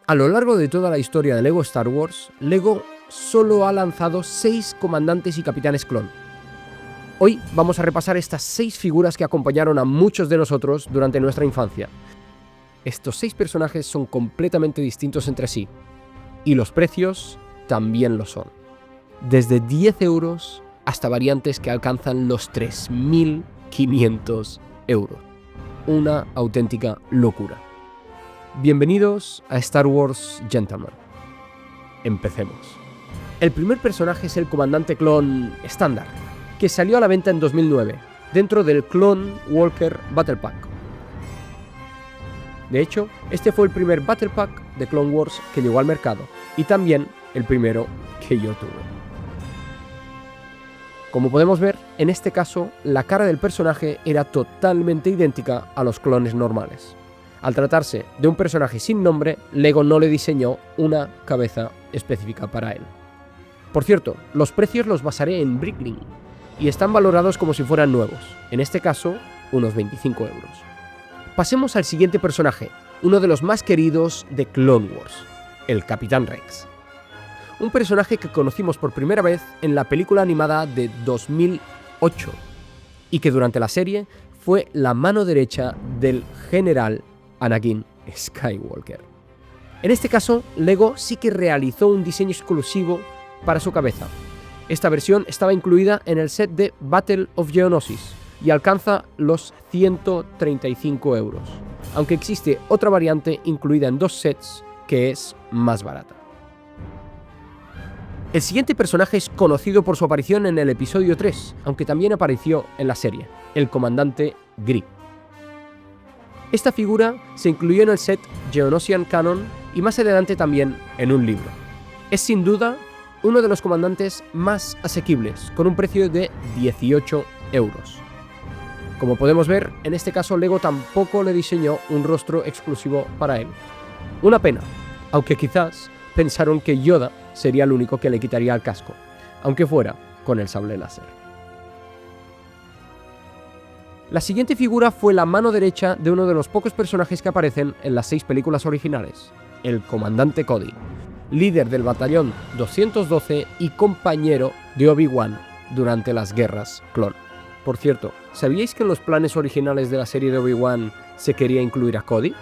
A lo largo de toda la historia de LEGO Star Wars, LEGO solo ha lanzado 6 comandantes y capitanes clon. Hoy vamos a repasar estas 6 figuras que acompañaron a muchos de nosotros durante nuestra infancia. Estos 6 personajes son completamente distintos entre sí, y los precios también lo son. Desde 10 euros hasta variantes que alcanzan los 3.500 euros. Una auténtica locura. Bienvenidos a Star Wars Gentlemen. Empecemos. El primer personaje es el comandante clon estándar, que salió a la venta en 2009, dentro del Clone Walker Battle Pack. De hecho, este fue el primer Battle Pack de Clone Wars que llegó al mercado, y también el primero que yo tuve. Como podemos ver, en este caso, la cara del personaje era totalmente idéntica a los clones normales. Al tratarse de un personaje sin nombre, LEGO no le diseñó una cabeza específica para él. Por cierto, los precios los basaré en Bricklink y están valorados como si fueran nuevos, en este caso, unos 25 euros. Pasemos al siguiente personaje, uno de los más queridos de Clone Wars, el Capitán Rex. Un personaje que conocimos por primera vez en la película animada de 2008 y que durante la serie fue la mano derecha del general Anakin Skywalker. En este caso, LEGO sí que realizó un diseño exclusivo para su cabeza. Esta versión estaba incluida en el set de Battle of Geonosis y alcanza los 135 euros, aunque existe otra variante incluida en 2 sets que es más barata. El siguiente personaje es conocido por su aparición en el episodio 3, aunque también apareció en la serie, el comandante Greef. Esta figura se incluyó en el set Geonosian Canon y más adelante también en un libro. Es sin duda uno de los comandantes más asequibles, con un precio de 18 euros. Como podemos ver, en este caso LEGO tampoco le diseñó un rostro exclusivo para él. Una pena, aunque quizás pensaron que Yoda sería el único que le quitaría el casco, aunque fuera con el sable láser. La siguiente figura fue la mano derecha de uno de los pocos personajes que aparecen en las 6 películas originales, el comandante Cody, líder del batallón 212 y compañero de Obi-Wan durante las guerras clon. Por cierto, ¿sabíais que en los planes originales de la serie de Obi-Wan se quería incluir a Cody?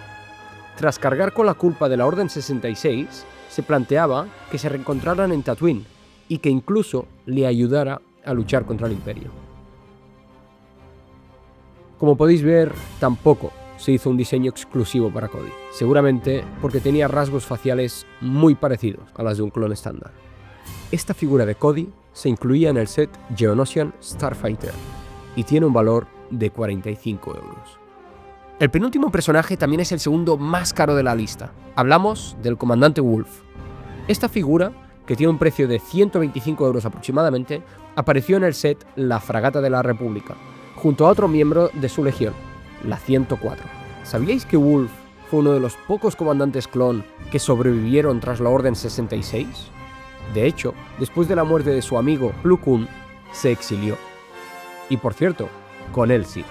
Tras cargar con la culpa de la Orden 66, se planteaba que se reencontraran en Tatooine y que incluso le ayudara a luchar contra el Imperio. Como podéis ver, tampoco se hizo un diseño exclusivo para Cody, seguramente porque tenía rasgos faciales muy parecidos a las de un clon estándar. Esta figura de Cody se incluía en el set Geonosian Starfighter y tiene un valor de 45 euros. El penúltimo personaje también es el segundo más caro de la lista. Hablamos del comandante Wolf. Esta figura, que tiene un precio de 125 euros aproximadamente, apareció en el set La Fragata de la República, junto a otro miembro de su legión, la 104. ¿Sabíais que Wolf fue uno de los pocos comandantes clon que sobrevivieron tras la Orden 66? De hecho, después de la muerte de su amigo Plo Koon, se exilió. Y por cierto, con él sí.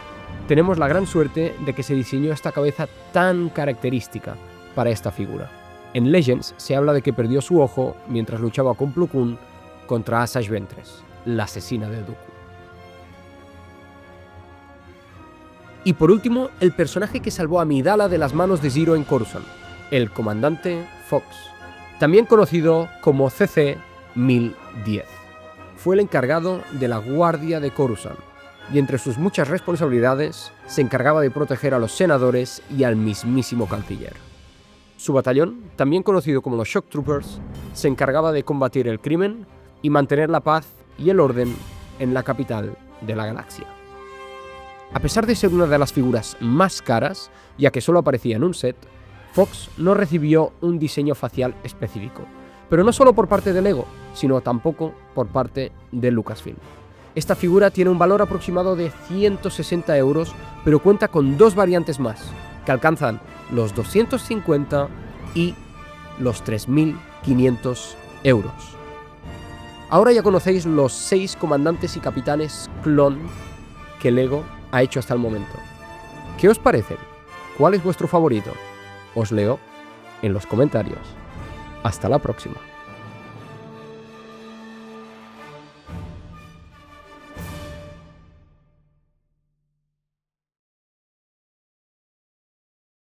Tenemos la gran suerte de que se diseñó esta cabeza tan característica para esta figura. En Legends se habla de que perdió su ojo mientras luchaba con Plo Koon contra Asajj Ventress, la asesina de Dooku. Y por último, el personaje que salvó a Amidala de las manos de Ziro en Coruscant, el comandante Fox, también conocido como CC-1010. Fue el encargado de la guardia de Coruscant, y entre sus muchas responsabilidades se encargaba de proteger a los senadores y al mismísimo canciller. Su batallón, también conocido como los Shock Troopers, se encargaba de combatir el crimen y mantener la paz y el orden en la capital de la galaxia. A pesar de ser una de las figuras más caras, ya que solo aparecía en un set, Fox no recibió un diseño facial específico, pero no solo por parte de LEGO, sino tampoco por parte de Lucasfilm. Esta figura tiene un valor aproximado de 160 euros, pero cuenta con 2 variantes más, que alcanzan los 250 y los 3.500 euros. Ahora ya conocéis los 6 comandantes y capitanes clon que LEGO ha hecho hasta el momento. ¿Qué os parecen? ¿Cuál es vuestro favorito? Os leo en los comentarios. Hasta la próxima.